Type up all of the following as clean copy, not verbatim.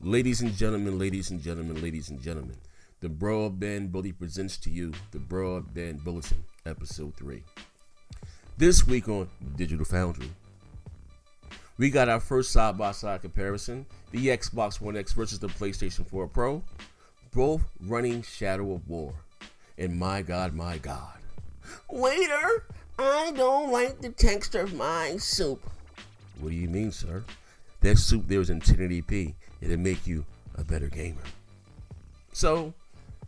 Ladies and gentlemen, ladies and gentlemen, ladies and gentlemen, the Broadband Bully presents to you the Broadband Bulletin, Episode 3. This week on Digital Foundry, we got our first side-by-side comparison, the Xbox One X versus the PlayStation 4 Pro, both running Shadow of War. And my God, waiter, I don't like the texture of my soup. What do you mean, sir? That soup there is in 1080p. It'll make you a better gamer. So,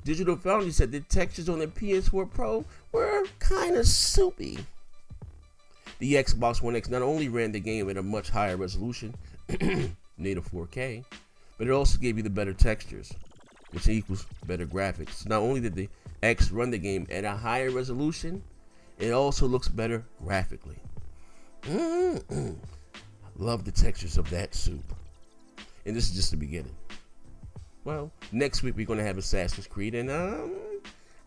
Digital Foundry said the textures on the PS4 Pro were kind of soupy. The Xbox One X not only ran the game at a much higher resolution, native 4K, but it also gave you the better textures, which equals better graphics. Not only did the X run the game at a higher resolution, it also looks better graphically. Love the textures of that soup. And this is just the beginning. Well, next week we're going to have Assassin's Creed, and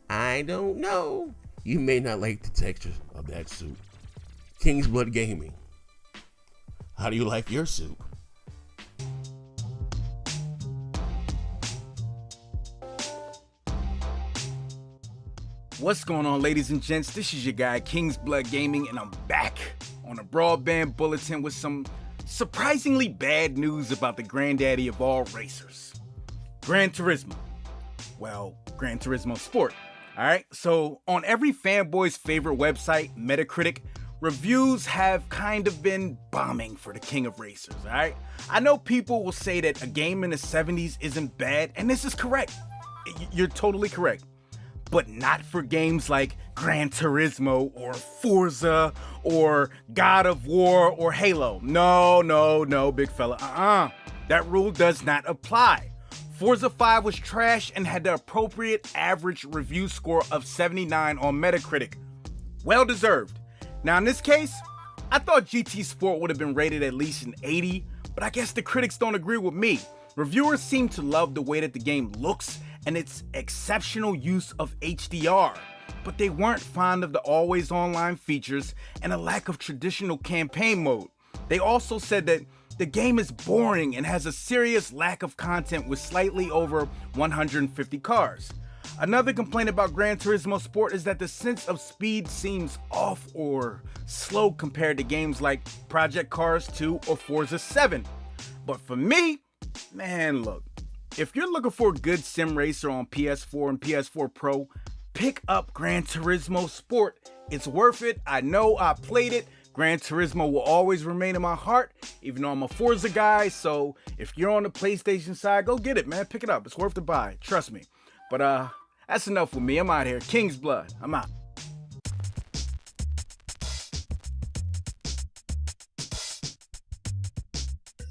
I don't know. You may not like the textures of that soup. King's Blood Gaming. How do you like your soup? What's going on, ladies and gents? This is your guy, King's Blood Gaming, and I'm back on a Broadband Bulletin with some surprisingly bad news about the granddaddy of all racers, Gran Turismo. Well, Gran Turismo Sport. Alright, so on every fanboy's favorite website, Metacritic, reviews have kind of been bombing for the king of racers, alright? I know people will say that a game in the 70s isn't bad, and this is correct. You're totally correct. But not for games like Gran Turismo or Forza or God of War or Halo. No, big fella. That rule does not apply. Forza 5 was trash and had the appropriate average review score of 79 on Metacritic. Well deserved. Now in this case, I thought GT Sport would have been rated at least an 80, but I guess the critics don't agree with me. Reviewers seem to love the way that the game looks and its exceptional use of HDR, but they weren't fond of the always online features and a lack of traditional campaign mode. They also said that the game is boring and has a serious lack of content with slightly over 150 cars. Another complaint about Gran Turismo Sport is that the sense of speed seems off or slow compared to games like Project Cars 2 or Forza 7. But for me, man, look, if you're looking for a good sim racer on PS4 and PS4 Pro, pick up Gran Turismo Sport. It's worth it. I know I played it. Gran Turismo will always remain in my heart, even though I'm a Forza guy. So if you're on the PlayStation side, go get it, man. Pick it up. It's worth the buy. Trust me. But that's enough with me. I'm out here. King's Blood. I'm out.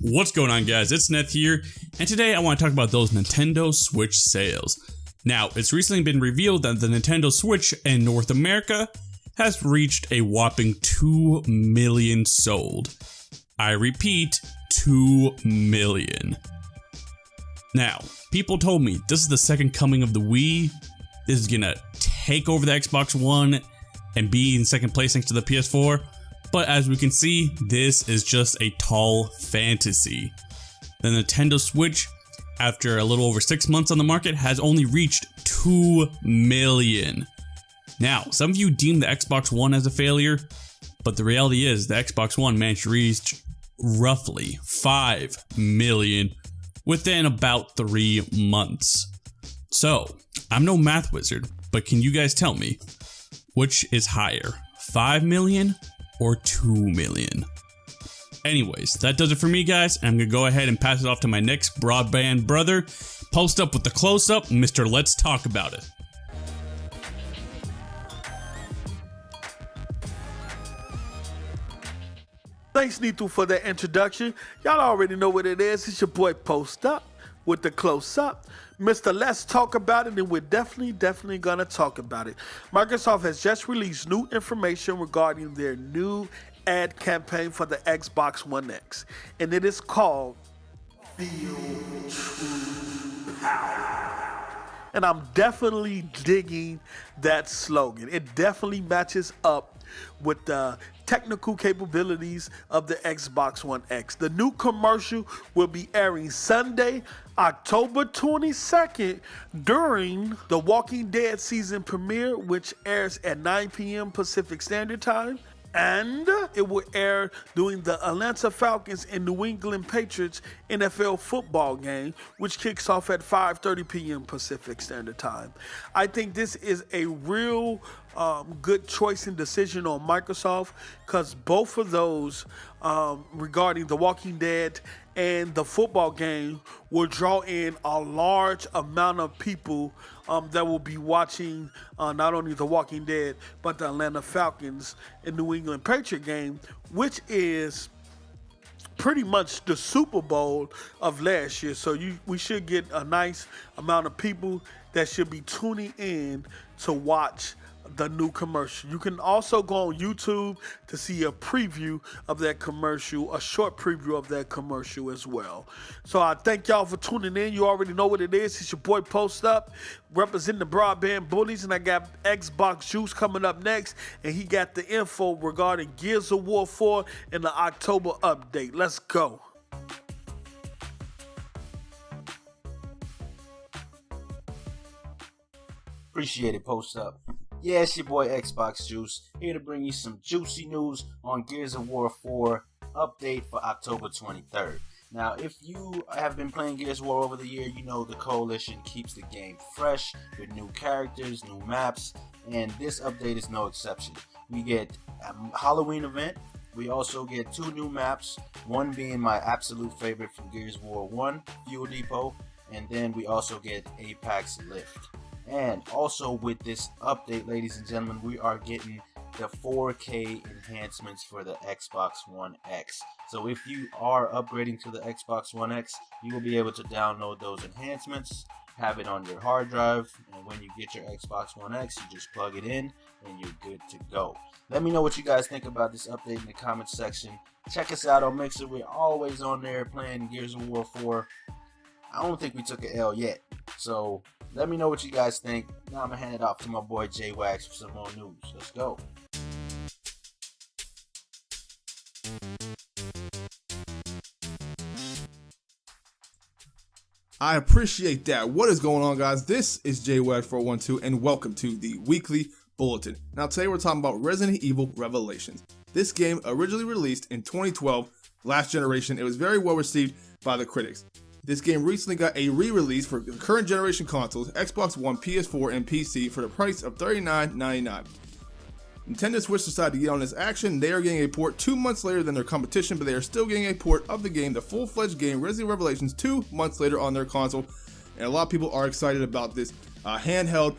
What's going on, guys? It's Neth here, and today I want to talk about those Nintendo Switch sales. Now, it's recently been revealed that the Nintendo Switch in North America has reached a whopping 2 million sold. I repeat, 2 million. Now, people told me this is the second coming of the Wii. This is gonna take over the Xbox One and be in second place next to the PS4. But as we can see, this is just a tall fantasy. The Nintendo Switch, after a little over 6 months on the market, has only reached 2 million. Now, some of you deem the Xbox One as a failure, but the reality is the Xbox One managed to reach roughly 5 million within about 3 months. So, I'm no math wizard, but can you guys tell me which is higher, 5 million or 2 million? Anyways, that does it for me, guys, and I'm gonna go ahead and pass it off to my next broadband brother. Post up with the close-up, Mr. Let's Talk About It. Thanks, Nito, for that introduction. Y'all already know what it is. It's your boy Post Up with the close-up. Mr. Let's Talk About It, and we're definitely gonna talk about it. Microsoft has just released new information regarding their new ad campaign for the Xbox One X, and it is called Feel True Power. And I'm definitely digging that slogan. It definitely matches up with the technical capabilities of the Xbox One X. The new commercial will be airing Sunday, October 22nd during the Walking Dead season premiere, which airs at 9 p.m. Pacific Standard Time. And it will air during the Atlanta Falcons and New England Patriots NFL football game, which kicks off at 5:30 p.m. Pacific Standard Time. I think this is a real good choice and decision on Microsoft, because both of those regarding The Walking Dead and the football game will draw in a large amount of people that will be watching not only The Walking Dead, but the Atlanta Falcons and New England Patriot game, which is pretty much the Super Bowl of last year. So we should get a nice amount of people that should be tuning in to watch the new commercial. You can also go on YouTube to see a preview of that commercial, a short preview of that commercial as well. So I thank y'all for tuning in. You already know what it is. It's your boy Post Up, representing the Broadband Bullies, and I got Xbox Juice coming up next, and he got the info regarding Gears of War 4 in the October update. Let's go. Appreciate it, Post Up. Yeah, it's your boy Xbox Juice, here to bring you some juicy news on Gears of War 4 update for October 23rd. Now, if you have been playing Gears of War over the year, you know the Coalition keeps the game fresh with new characters, new maps, and this update is no exception. We get a Halloween event. We also get 2 new maps, one being my absolute favorite from Gears of War 1, Fuel Depot, and then we also get Apex Lift. And also with this update, ladies and gentlemen, we are getting the 4K enhancements for the Xbox One X. So if you are upgrading to the Xbox One X, you will be able to download those enhancements, have it on your hard drive, and when you get your Xbox One X, you just plug it in and you're good to go. Let me know what you guys think about this update in the comments section. Check us out on Mixer. We're always on there playing Gears of War 4. I don't think we took an L yet. So let me know what you guys think. Now I'm going to hand it off to my boy J-Wax for some more news. Let's go. I appreciate that. What is going on, guys? This is JWAG412, and welcome to the Weekly Bulletin. Now, today we're talking about Resident Evil Revelations. This game originally released in 2012, last generation. It was very well received by the critics. This game recently got a re-release for the current generation consoles, Xbox One, PS4, and PC for the price of $39.99. Nintendo Switch decided to get on this action. They are getting a port 2 months later than their competition, but they are still getting a port of the game, the full-fledged game, Resident Evil Revelations, 2 months later on their console. And a lot of people are excited about this handheld,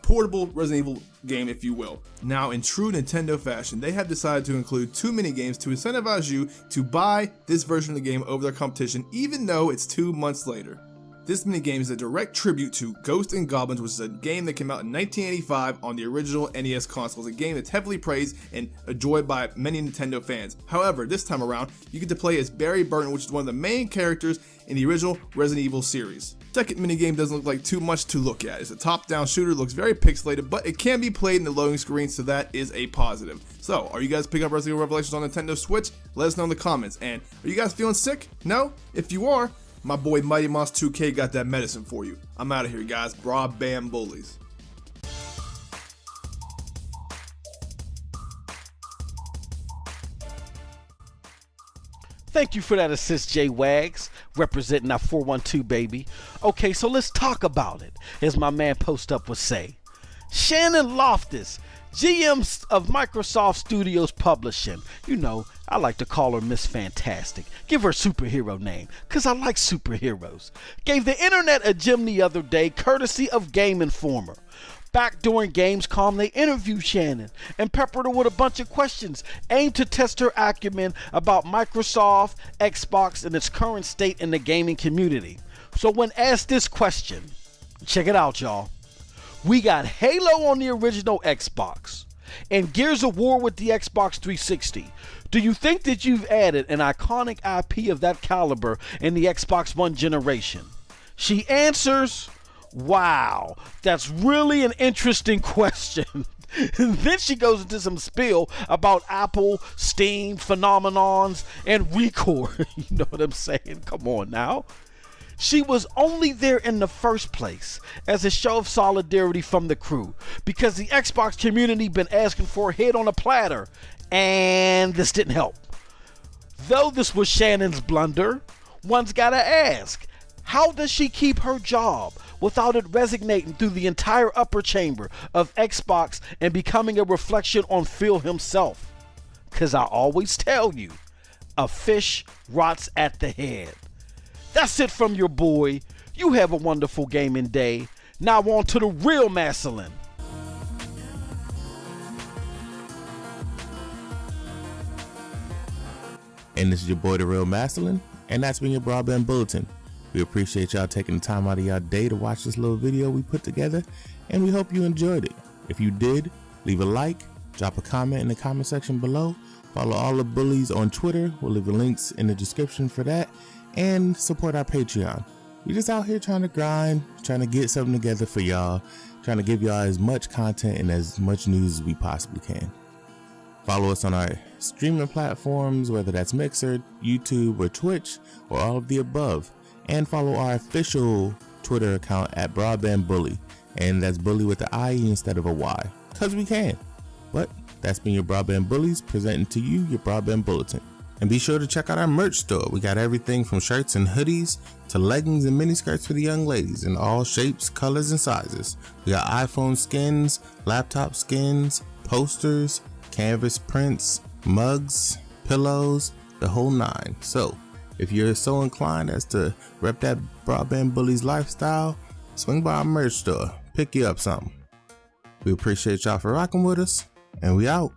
portable Resident Evil game, if you will. Now, in true Nintendo fashion, they have decided to include 2 mini-games to incentivize you to buy this version of the game over their competition, even though it's 2 months later. This minigame is a direct tribute to Ghosts and Goblins, which is a game that came out in 1985 on the original NES consoles, a game that's heavily praised and enjoyed by many Nintendo fans. However, this time around, you get to play as Barry Burton, which is one of the main characters in the original Resident Evil series. Second minigame doesn't look like too much to look at. It's a top-down shooter, looks very pixelated, but it can be played in the loading screen, so that is a positive. So, are you guys picking up Resident Evil Revelations on Nintendo Switch? Let us know in the comments. And are you guys feeling sick? No? If you are, my boy Mighty Moss 2K got that medicine for you. I'm out of here, guys. Broadband Bullies. Thank you for that assist, J-Wags, representing our 412, baby. Okay, so let's talk about it, as my man Post Up would say. Shannon Loftus, GM of Microsoft Studios Publishing. You know, I like to call her Miss Fantastic. Give her a superhero name, because I like superheroes. Gave the internet a gem the other day, courtesy of Game Informer. Back during Gamescom, they interviewed Shannon and peppered her with a bunch of questions aimed to test her acumen about Microsoft, Xbox, and its current state in the gaming community. So when asked this question, check it out, y'all. We got Halo on the original Xbox and Gears of War with the Xbox 360. Do you think that you've added an iconic IP of that caliber in the Xbox One generation? She answers, Wow, that's really an interesting question. Then she goes into some spiel about Apple, Steam, phenomenons, and Record. You know what I'm saying? Come on now. She was only there in the first place as a show of solidarity from the crew because the Xbox community been asking for a head on a platter, and this didn't help. Though this was Shannon's blunder, one's gotta ask, how does she keep her job without it resonating through the entire upper chamber of Xbox and becoming a reflection on Phil himself? Cause I always tell you, a fish rots at the head. That's it from your boy. You have a wonderful gaming day. Now on to the real Maslin. And this is your boy, the real Maslin, and that's been your Broadband Bulletin. We appreciate y'all taking the time out of y'all day to watch this little video we put together, and we hope you enjoyed it. If you did, leave a like, drop a comment in the comment section below, follow all the bullies on Twitter, we'll leave the links in the description for that, and support our Patreon. We just out here trying to grind, trying to get something together for y'all, trying to give y'all as much content and as much news as we possibly can. Follow us on our streaming platforms, whether that's Mixer, YouTube, or Twitch, or all of the above. And follow our official Twitter account at Broadband Bully. And that's bully with the I instead of a Y. Because we can. But that's been your Broadband Bullies, presenting to you your Broadband Bulletin. And be sure to check out our merch store. We got everything from shirts and hoodies to leggings and mini skirts for the young ladies in all shapes, colors, and sizes. We got iPhone skins, laptop skins, posters, canvas prints, mugs, pillows, the whole nine. So if you're so inclined as to rep that Broadband Bullies lifestyle, swing by our merch store, pick you up something. We appreciate y'all for rocking with us, and we out.